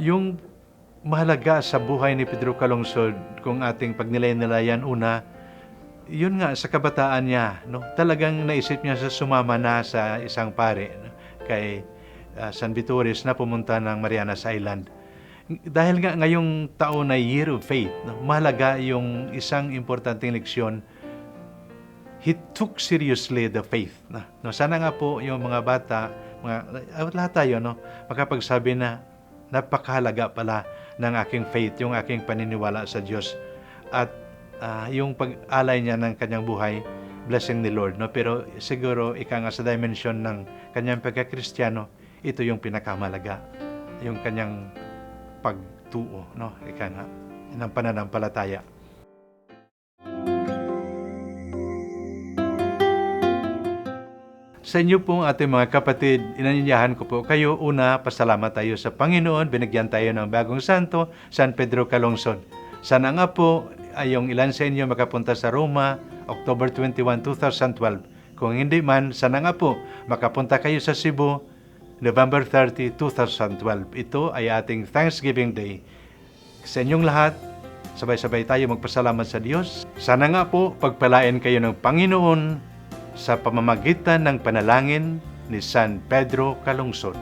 Yung mahalaga sa buhay ni Pedro Calungsod, kung ating pagnilay-nilayan una, yun nga, sa kabataan niya, no? Talagang naisip niya sa sumama na sa isang pare, no? Kay San Vitores na pumunta ng Marianas Island. Dahil nga ngayong taon ay Year of Faith, no? Mahalaga yung isang importanteng leksyon. He took seriously the faith. No, sana nga po yung mga bata, lahat tayo, no, makapagsabi na napakahalaga pala ng aking faith, yung aking paniniwala sa Diyos. At yung pag-alay niya ng kanyang buhay, blessing the Lord. No? Pero siguro, ika nga sa dimension ng kanyang pagka-Kristiyano, ito yung pinakamalaga. Yung kanyang pagtuo, no? Ika nga, ng pananampalataya. Sa inyo pong ating mga kapatid, inanyayahan ko po kayo, una, pasalamat tayo sa Panginoon, binigyan tayo ng bagong santo, San Pedro Calungsod. Sana nga po ay yung ilan sa inyo makapunta sa Roma, October 21, 2012. Kung hindi man, sana nga po makapunta kayo sa Cebu, November 30, 2012. Ito ay ating Thanksgiving Day. Sa inyong lahat, sabay-sabay tayo magpasalamat sa Diyos. Sana nga po pagpalain kayo ng Panginoon sa pamamagitan ng panalangin ni San Pedro Calungsod.